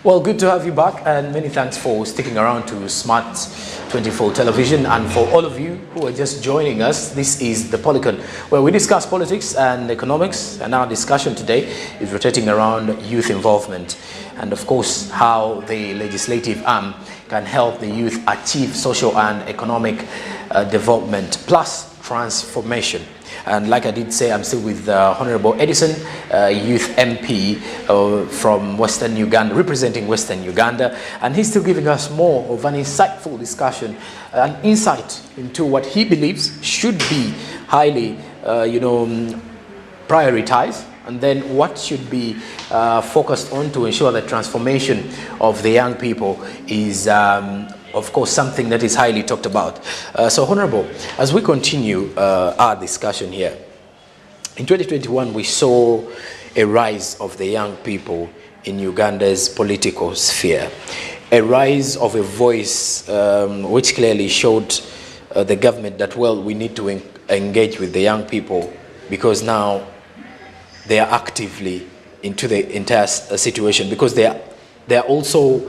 Well, good to have you back, and many thanks for sticking around to Smart 24 Television. And for all of you who are just joining us, this is the Policon, where we discuss politics and economics, and our discussion today is rotating around youth involvement and, of course, how the legislative arm can help the youth achieve social and economic development plus transformation. And like I did say, I'm still with Honorable Edison, Youth MP from Western Uganda, representing Western Uganda, and he's still giving us more of an insightful discussion, an insight into what he believes should be highly, prioritized, and then what should be focused on to ensure that transformation of the young people is of course, something that is highly talked about. So, Honorable, as we continue our discussion here, in 2021, we saw a rise of the young people in Uganda's political sphere, a rise of a voice which clearly showed the government that, well, we need to engage with the young people because now they are actively into the entire situation, because they are also,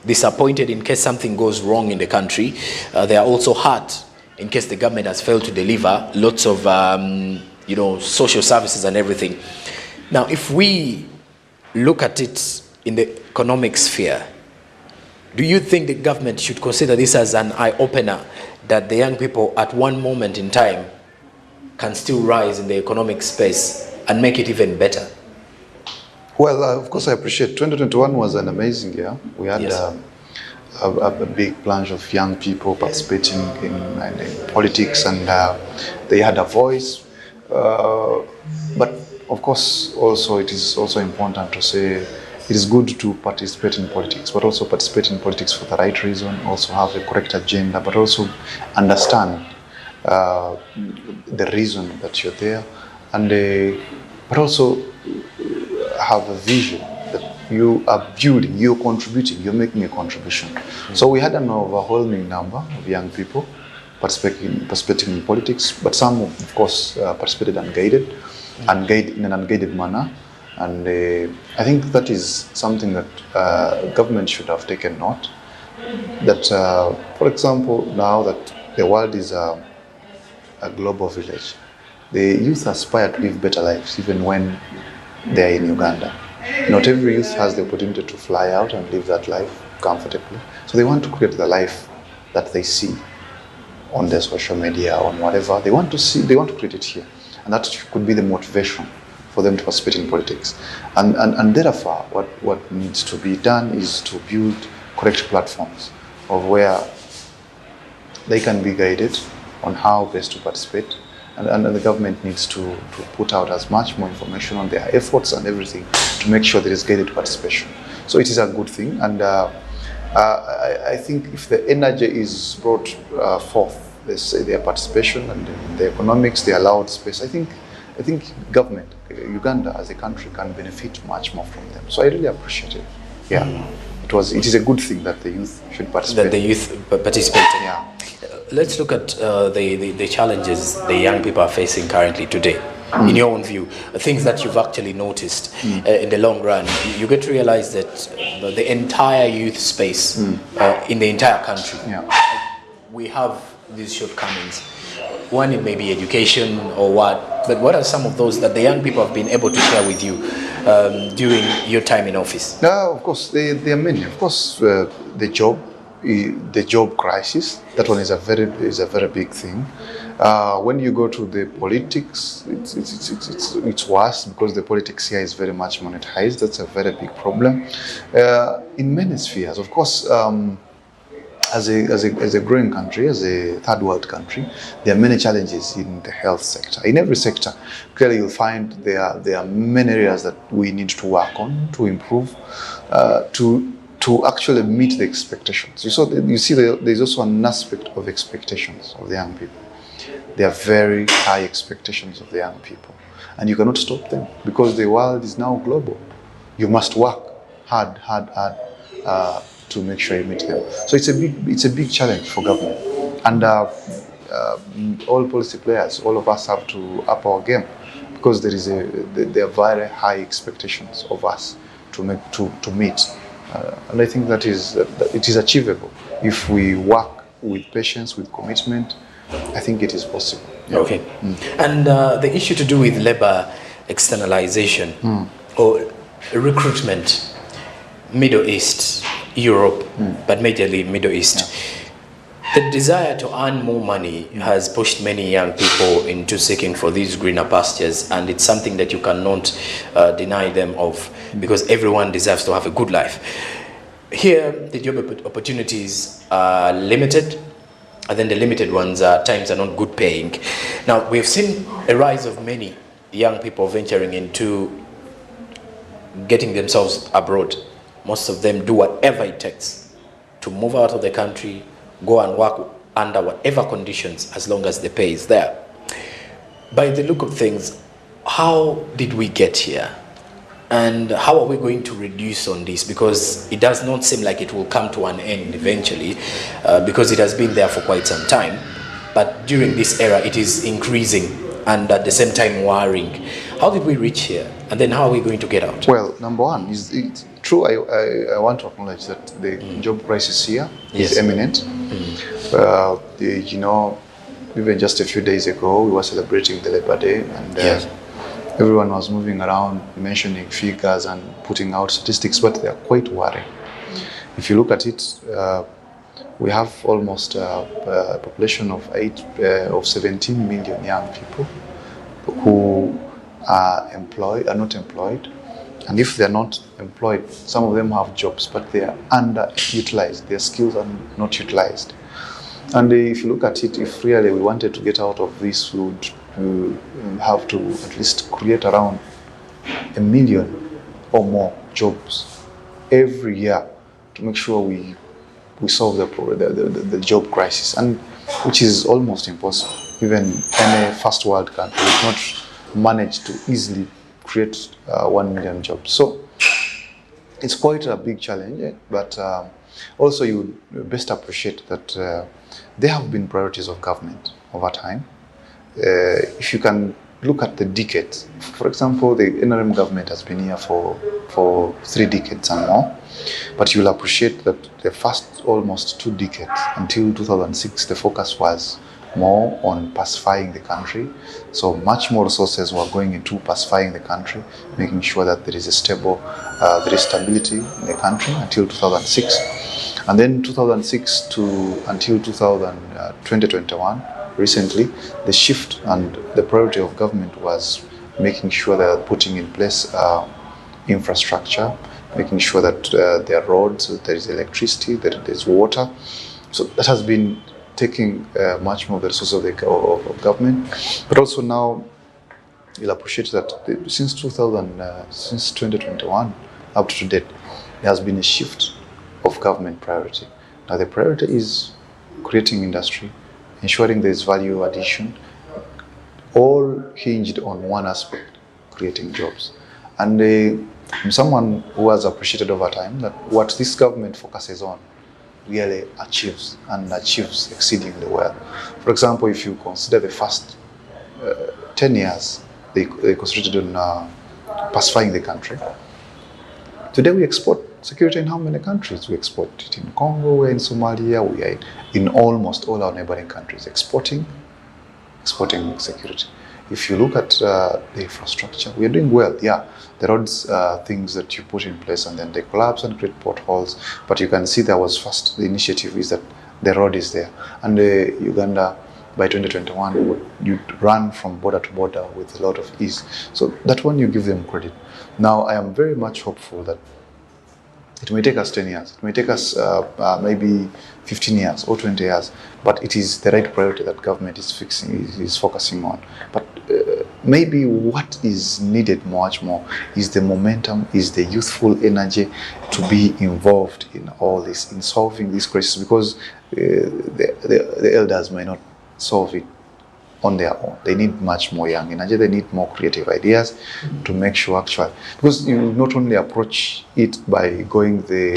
disappointed in case something goes wrong in the country. They are also hurt in case the government has failed to deliver lots of, social services and everything. Now, if we look at it in the economic sphere, do you think the government should consider this as an eye-opener, that the young people at one moment in time can still rise in the economic space and make it even better? Well, of course, I appreciate 2021 was an amazing year. We had a big plunge of young people participating in politics, and they had a voice. But of course, also it is also important to say it is good to participate in politics, but also participate in politics for the right reason, also have a correct agenda, but also understand the reason that you're there, and but also have a vision that you are building, you're contributing, you're making a contribution. So we had an overwhelming number of young people participating in politics, but some, of course, participated in an unguided manner. And I think that is something that government should have taken note. That, for example, now that the world is a global village, the youth aspire to live better lives, even when they are in Uganda. Not every youth has the opportunity to fly out and live that life comfortably. So they want to create the life that they see on their social media, on whatever. They want to create it here. And that could be the motivation for them to participate in politics. And therefore, what needs to be done is to build correct platforms of where they can be guided on how best to participate. And the government needs to put out as much more information on their efforts and everything to make sure there is guided participation. So it is a good thing, and I think if the energy is brought forth, let's say their participation and the economics, the allowed space, I think government, Uganda as a country, can benefit much more from them. So I really appreciate it. Yeah, it is a good thing that the youth should participate. That the youth participate. Yeah. Let's look at the challenges the young people are facing currently today. In your own view, things that you've actually noticed in the long run. You get to realize that the entire youth space in the entire country, we have these shortcomings. One, it may be education or what, but what are some of those that the young people have been able to share with you during your time in office? Of course, there are many. Of course, the job crisis, that one is a very big thing. When you go to the politics, it's worse, because the politics here is very much monetized. That's a very big problem in many spheres. Of course, as a growing country, as a third world country, there are many challenges in the health sector. In every sector, clearly you'll find there are many areas that we need to work on, to improve, to actually meet the expectations. You see there's also an aspect of expectations of the young people. There are very high expectations of the young people, and you cannot stop them, because the world is now global. You must work hard to make sure you meet them. So it's a big challenge for government, and all policy players, all of us have to up our game, because there are very high expectations of us to meet. And I think that it is achievable if we work with patience, with commitment. I think it is possible. Yeah. Okay. And the issue to do with labor externalization or recruitment, Middle East, Europe, but majorly Middle East. The desire to earn more money has pushed many young people into seeking for these greener pastures, and it's something that you cannot deny them of, because everyone deserves to have a good life. Here, the job opportunities are limited, and then the limited ones at times are not good paying. Now, we've seen a rise of many young people venturing into getting themselves abroad. Most of them do whatever it takes to move out of the country, go and work under whatever conditions, as long as the pay is there. By the look of things, how did we get here? And how are we going to reduce on this? Because it does not seem like it will come to an end eventually, because it has been there for quite some time. But during this era, it is increasing and at the same time worrying. How did we reach here? And then how are we going to get out? Well, number one, it's true. I want to acknowledge that the job crisis here is imminent. You know, even just a few days ago, we were celebrating the Labor Day, and everyone was moving around mentioning figures and putting out statistics, but they are quite worrying. If you look at it, we have almost a population of 17 million young people who are not employed. And if they're not employed, some of them have jobs, but they are underutilized. Their skills are not utilized. And if you look at it, if really we wanted to get out of this, we would have to at least create around 1 million or more jobs every year to make sure we solve the job crisis, and which is almost impossible. Even any first world country would not manage to easily create 1 million jobs. So it's quite a big challenge, but also you best appreciate that there have been priorities of government over time. If you can look at the decades, for example, the NRM government has been here for 3 decades and more, but you'll appreciate that the first almost 2 decades, until 2006, the focus was more on pacifying the country. So much more resources were going into pacifying the country, making sure that there is there is stability in the country until 2006. And then 2006 to until 2021, recently, the shift and the priority of government was making sure that putting in place infrastructure, making sure that there are roads, there is electricity, that there is water. So that has been taking much more of the resources of government. But also now, you'll appreciate that since 2021 up to date, there has been a shift of government priority. Now the priority is creating industry, ensuring there is value addition, all hinged on one aspect, creating jobs. And I'm someone who has appreciated over time that what this government focuses on really achieves exceedingly well. For example, if you consider the first 10 years, they concentrated on pacifying the country. Today we export security in how many countries? We export it in Congo, we're in Somalia, we are in almost all our neighboring countries, exporting security. If you look at the infrastructure, we are doing well. Yeah, the roads things that you put in place and then they collapse and create potholes. But you can see there was first, the initiative is that the road is there. And Uganda, by 2021, you'd run from border to border with a lot of ease. So that one you give them credit. Now, I am very much hopeful that it may take us 10 years, it may take us maybe 15 years or 20 years, but it is the right priority that government is focusing on. But maybe what is needed much more is the momentum, is the youthful energy to be involved in all this, in solving this crisis, because the elders may not solve it on their own. They need much more young energy, they need more creative ideas to make sure actually, because you not only approach it by going the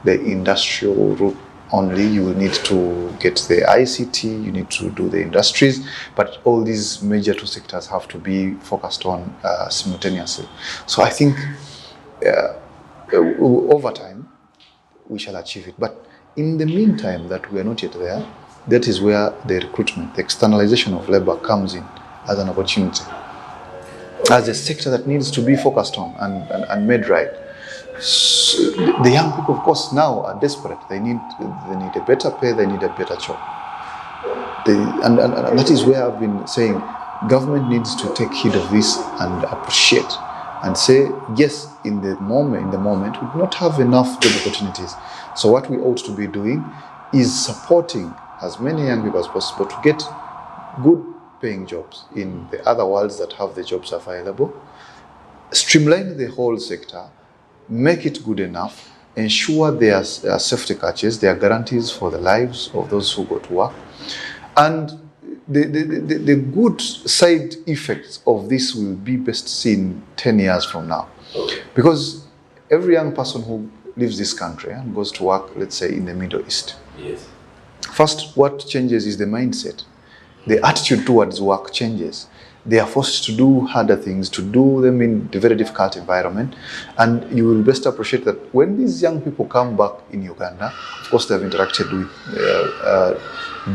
industrial route only, you will need to get the ICT, you need to do the industries, but all these major 2 sectors have to be focused on simultaneously. So I think over time, we shall achieve it. But in the meantime, that we are not yet there, that is where the recruitment, the externalization of labor comes in as an opportunity, as a sector that needs to be focused on and made right. So the young people, of course, now are desperate. They need a better pay, they need a better job. And that is where I've been saying government needs to take heed of this and appreciate and say, yes, in the moment, we do not have enough job opportunities. So what we ought to be doing is supporting as many young people as possible to get good paying jobs in the other worlds that have the jobs available, streamline the whole sector, make it good enough, ensure there are safety catches, there are guarantees for the lives of those who go to work. And the good side effects of this will be best seen 10 years from now. Because every young person who leaves this country and goes to work, let's say, in the Middle East, Yes. first, what changes is the mindset. The attitude towards work changes. They are forced to do harder things, to do them in a very difficult environment. And you will best appreciate that when these young people come back in Uganda, of course they have interacted with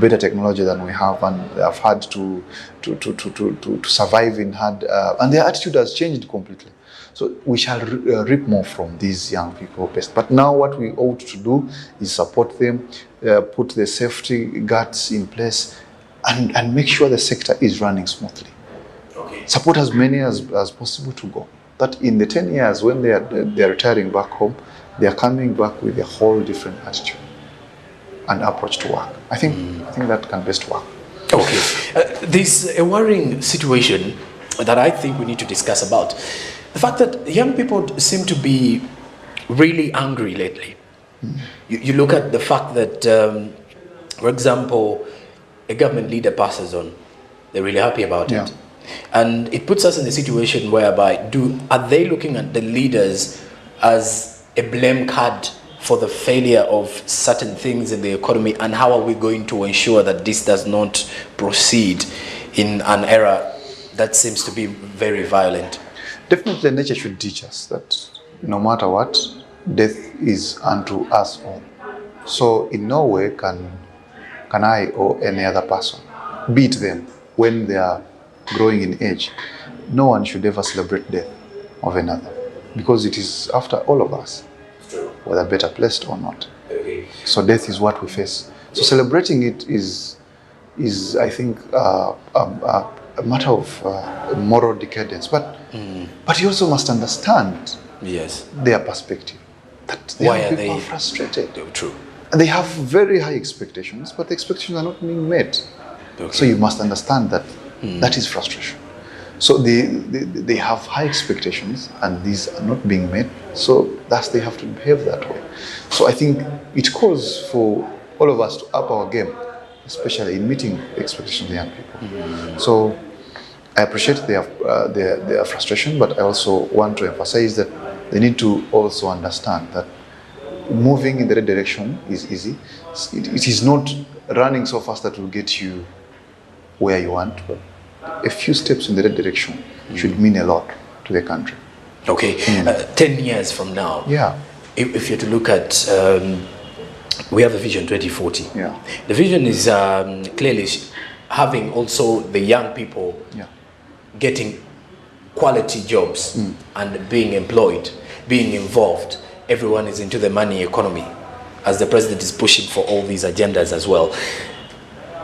better technology than we have, and they have had to survive in hard, and their attitude has changed completely. So we shall reap more from these young people best. But now what we ought to do is support them, put the safety guards in place, and make sure the sector is running smoothly. Okay. Support as many as possible to go. That in the 10 years when they are retiring back home, they are coming back with a whole different attitude and approach to work. I think that can best work. Okay. There's a worrying situation that I think we need to discuss about. The fact that young people seem to be really angry lately. You look at the fact that, for example, a government leader passes on. They're really happy about it. And it puts us in a situation whereby are they looking at the leaders as a blame card for the failure of certain things in the economy, and how are we going to ensure that this does not proceed in an era that seems to be very violent? Definitely nature should teach us that no matter what, death is unto us all. So in no way can I or any other person beat them when they are growing in age. No one should ever celebrate death of another, because it is after all of us, whether better placed or not. Okay. So death is what we face. So celebrating it is I think a matter of moral decadence. But you also must understand their perspective. That people are frustrated. True. And they have very high expectations, but the expectations are not being met. Okay. So you must understand that that is frustration. So they have high expectations and these are not being met. So thus they have to behave that way. So I think it calls for all of us to up our game, especially in meeting the expectations of the young people. So I appreciate their frustration, but I also want to emphasize that they need to also understand that moving in the right direction is easy. It is not running so fast that will get you where you want, but a few steps in the right direction should mean a lot to the country. Okay, 10 years from now, if you're to look at, we have a vision 2040. The vision is clearly having also the young people getting quality jobs and being employed, being involved. Everyone is into the money economy, as the president is pushing for all these agendas as well.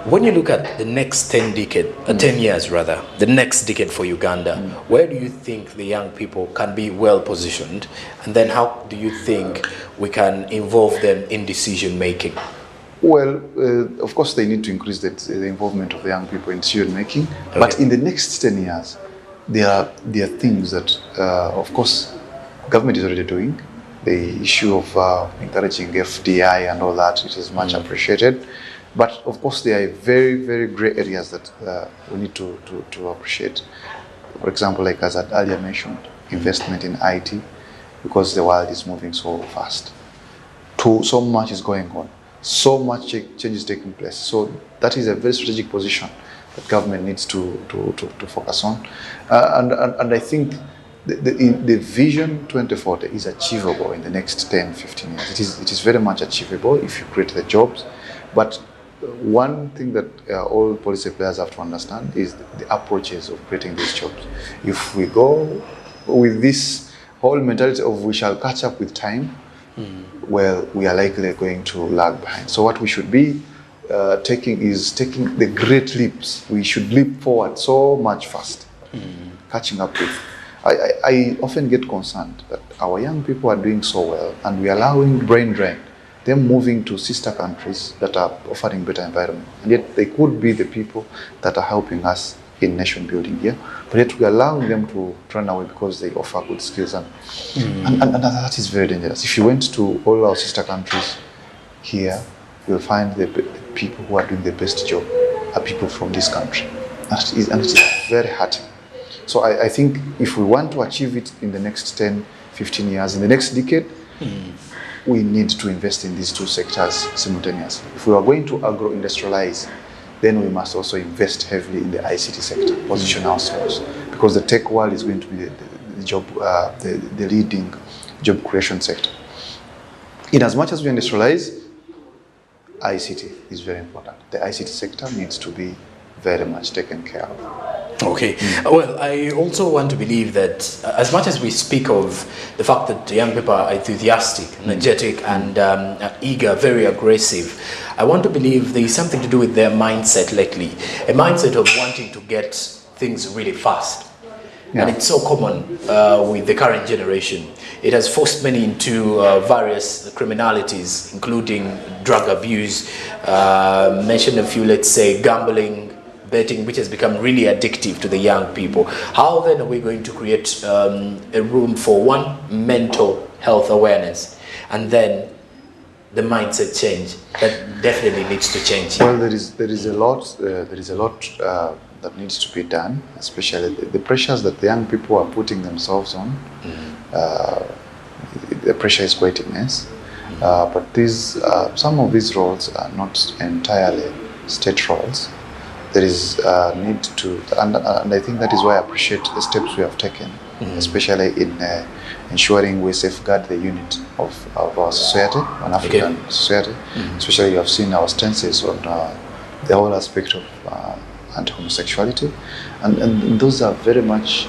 When you look at the next 10 years rather, the next decade for Uganda, where do you think the young people can be well positioned? And then how do you think we can involve them in decision making? Well, of course they need to increase the involvement of the young people in decision making. Okay. But in the next 10 years, there are things that, of course, government is already doing. The issue of encouraging FDI and all that, it is much appreciated. But of course, there are very, very grey areas that we need to appreciate. For example, like as I earlier mentioned, investment in IT, because the world is moving so fast. So much is going on. So much change is taking place. So that is a very strategic position that government needs to focus on. And I think the vision 2040 is achievable in the next 10, 15 years. It is very much achievable if you create the jobs. But one thing that all policy players have to understand is the approaches of creating these jobs. If we go with this whole mentality of we shall catch up with time, well, we are likely going to lag behind. So what we should be taking the great leaps. We should leap forward so much fast, catching up with. I often get concerned that our young people are doing so well and we are allowing brain drain, them moving to sister countries that are offering better environment. And yet they could be the people that are helping us in nation building here, but yet we are allowing them to run away because they offer good skills. And that is very dangerous. If you went to all our sister countries here, you'll find the people who are doing the best job are people from this country. And it is very hurting. So I think if we want to achieve it in the next 10, 15 years, in the next decade, we need to invest in these two sectors simultaneously. If we are going to agro-industrialize, then we must also invest heavily in the ICT sector, position ourselves, because the tech world is going to be the leading job creation sector. In as much as we industrialize, ICT is very important. The ICT sector needs to be very much taken care of. Okay. Well, I also want to believe that as much as we speak of the fact that young people are enthusiastic, energetic, and eager, very aggressive, I want to believe there is something to do with their mindset lately, a mindset of wanting to get things really fast. Yeah. And it's so common with the current generation. It has forced many into various criminalities, including drug abuse, mention a few, let's say, gambling, betting, which has become really addictive to the young people. How then are we going to create a room for one, mental health awareness, and then the mindset change that definitely needs to change? Well, there is a lot that needs to be done, especially the pressures that the young people are putting themselves on. The pressure is quite immense, but some of these roles are not entirely state roles. There is need to, and I think that is why I appreciate the steps we have taken, especially in ensuring we safeguard the unit of our society, an African society. Especially you have seen our stances on the whole aspect of anti-homosexuality, and those are very much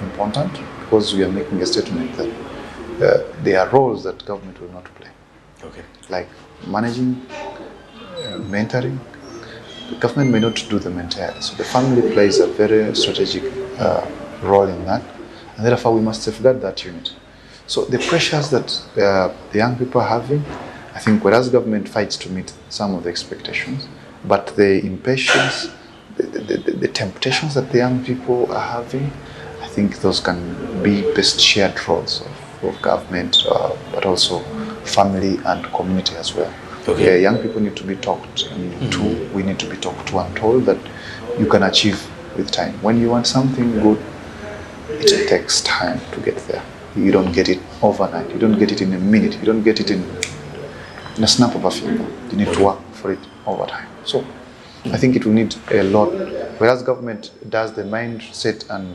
important, because we are making a statement that there are roles that government will not play. Okay. Like managing, mentoring. The government may not do them entirely. So the family plays a very strategic role in that, and therefore we must safeguard that unit. So the pressures that the young people are having, I think whereas government fights to meet some of the expectations, but the impatience, the temptations that the young people are having, I think those can be best shared roles of government, but also family and community as well. Okay. Young people need to be talked to. We need to be talked to and told that you can achieve with time. When you want something good, it takes time to get there. You don't get it overnight. You don't get it in a minute. You don't get it in a snap of a finger. You need to work for it over time. So I think it will need a lot. Whereas government does the mindset and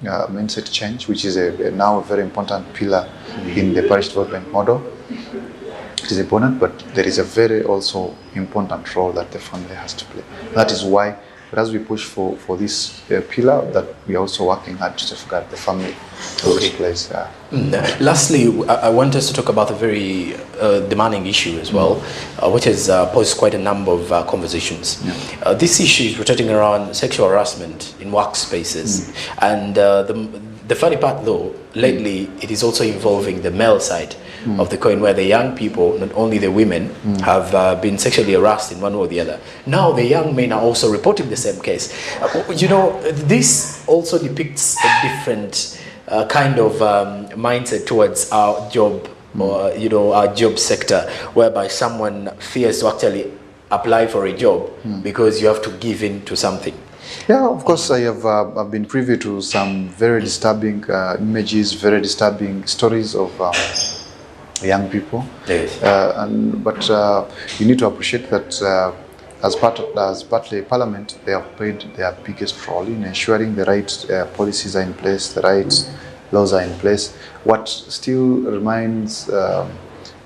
mindset change, which is now a very important pillar in the parish development model. It is important, but there is a very also important role that the family has to play. That is why, as we push for this pillar, that we are also working hard to safeguard the family. Place. Lastly, I want us to talk about a very demanding issue as well, which has posed quite a number of conversations. Yeah. This issue is rotating around sexual harassment in workspaces, and the funny part, though, lately it is also involving the male side of the coin, where the young people, not only the women, have been sexually harassed in one way or the other. Now the young men are also reporting the same case. This also depicts a different kind of mindset towards our job, or our job sector, whereby someone fears to actually apply for a job because you have to give in to something. Yeah, of course, I've been privy to some very disturbing images, very disturbing stories of young people. Yes. But you need to appreciate that as part of the parliament, they have played their biggest role in ensuring the right policies are in place, the right laws are in place. What still remains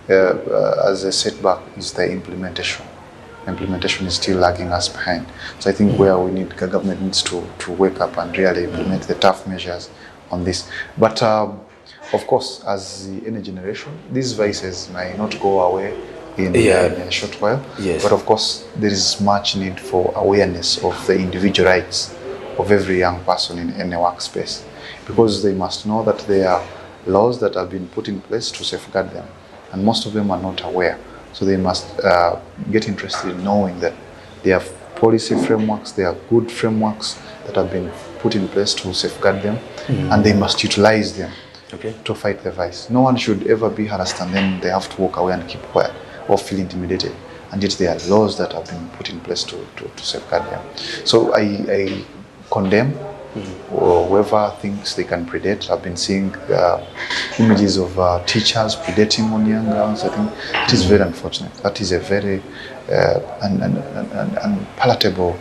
as a setback is the implementation. Implementation is still lagging us behind. So I think where we need, government needs to wake up and really implement the tough measures on this. But of course, as any generation, these vices may not go away in a short while. Yes. But of course, there is much need for awareness of the individual rights of every young person in any workspace, because they must know that there are laws that have been put in place to safeguard them, and most of them are not aware. So they must get interested in knowing that there are policy frameworks, there are good frameworks that have been put in place to safeguard them, and they must utilize them to fight the vice. No one should ever be harassed and then they have to walk away and keep quiet or feel intimidated. And yet there are laws that have been put in place to safeguard them. So I condemn or whoever thinks they can predate. I've been seeing images of teachers predating on young girls. I think it is very unfortunate. That is a very unpalatable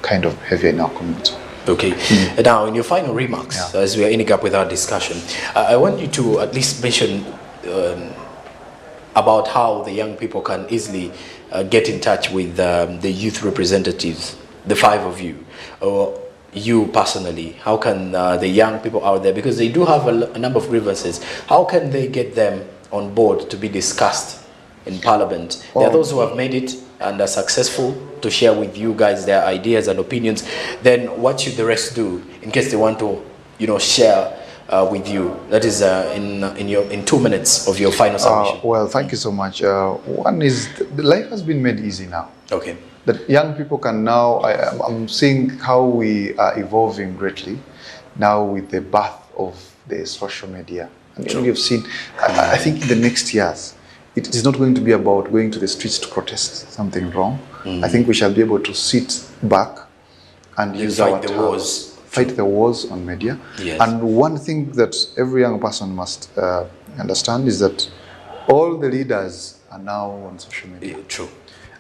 kind of behavior in our community. Okay. Now, in your final remarks, as we are ending up with our discussion, I want you to at least mention about how the young people can easily get in touch with the youth representatives, the 5 of you, or you personally. How can the young people out there, because they do have a number of grievances, how can they get them on board to be discussed in Parliament? There are those who have made it and are successful to share with you guys their ideas and opinions. Then what should the rest do in case they want to, share with you? That is in 2 minutes of your final submission. Well, thank you so much. One is life has been made easy now. Okay. That young people can now, I'm seeing how we are evolving greatly now with the birth of the social media. And you've seen, I think in the next years, it is not going to be about going to the streets to protest something wrong. I think we shall be able to sit back and use our wars. Fight the wars on media. Yes. And one thing that every young person must understand is that all the leaders are now on social media. True.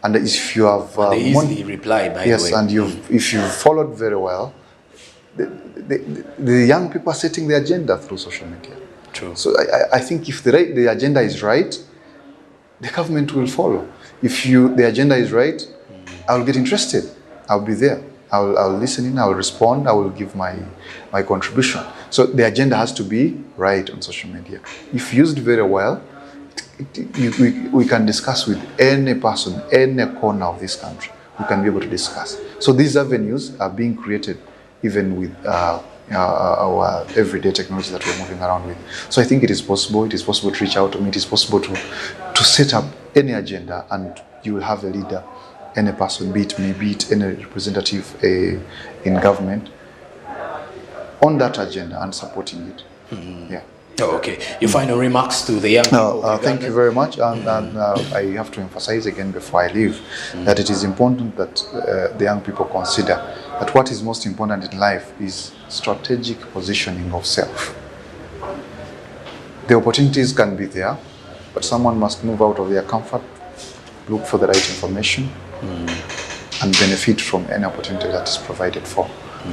And if you have they easily reply, by the way. Yes, and if you followed very well, the young people are setting the agenda through social media. True. So I think if the agenda is right, the government will follow. If the agenda is right, I will get interested. I'll be there. I'll listen in. I'll respond. I will give my contribution. So the agenda has to be right on social media. If used very well, we can discuss with any person, any corner of this country. We can be able to discuss. So these avenues are being created even with our everyday technology that we're moving around with. So I think it is possible. It is possible to reach out to me. It is possible to set up any agenda, and you will have a leader, any person, be it me, be it any representative in government, on that agenda and supporting it. Yeah. Oh, okay. Your final remarks to the young people. Thank you very much. And I have to emphasize again before I leave that it is important that the young people consider that what is most important in life is strategic positioning of self. The opportunities can be there, but someone must move out of their comfort, look for the right information, and benefit from any opportunity that is provided for.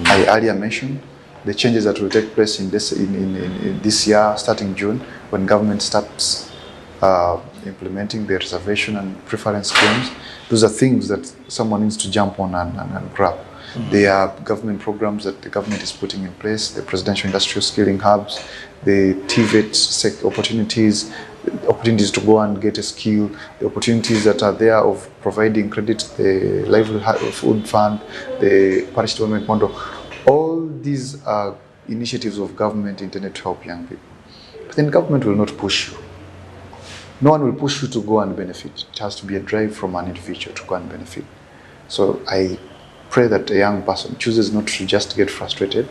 I earlier mentioned the changes that will take place in this year, starting June, when government starts implementing the reservation and preference schemes. Those are things that someone needs to jump on and grab. There are government programs that the government is putting in place, the presidential industrial skilling hubs, the TVET opportunities to go and get a skill, the opportunities that are there of providing credit, the livelihood fund, the parish development model. All these are initiatives of government intended to help young people. But then government will not push you. No one will push you to go and benefit. It has to be a drive from an individual to go and benefit. So I pray that a young person chooses not to just get frustrated,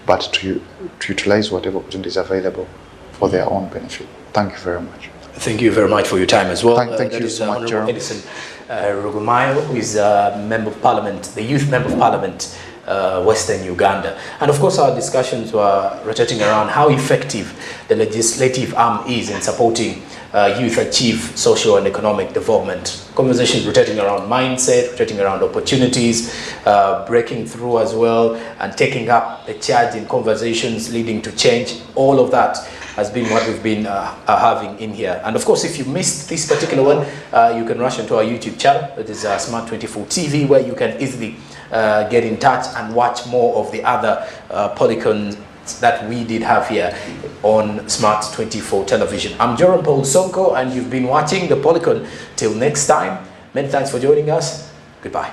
but to utilize whatever opportunity is available for their own benefit. Thank you very much. Thank you very much for your time as well. Thank you so much, Jerome. Edison Rugumayo, who is a Member of Parliament, the Youth Member of Parliament, Western Uganda. And of course our discussions were rotating around how effective the legislative arm is in supporting youth achieve social and economic development. Conversations rotating around mindset, rotating around opportunities, breaking through as well, and taking up the charge in conversations leading to change. All of that has been what we've been having in here. And of course, if you missed this particular one, you can rush into our YouTube channel. It is Smart24 TV, where you can easily get in touch and watch more of the other Policon that we did have here on Smart24 television. I'm Joram Paul Sonko, and you've been watching the Policon. Till next time, many thanks for joining us. Goodbye.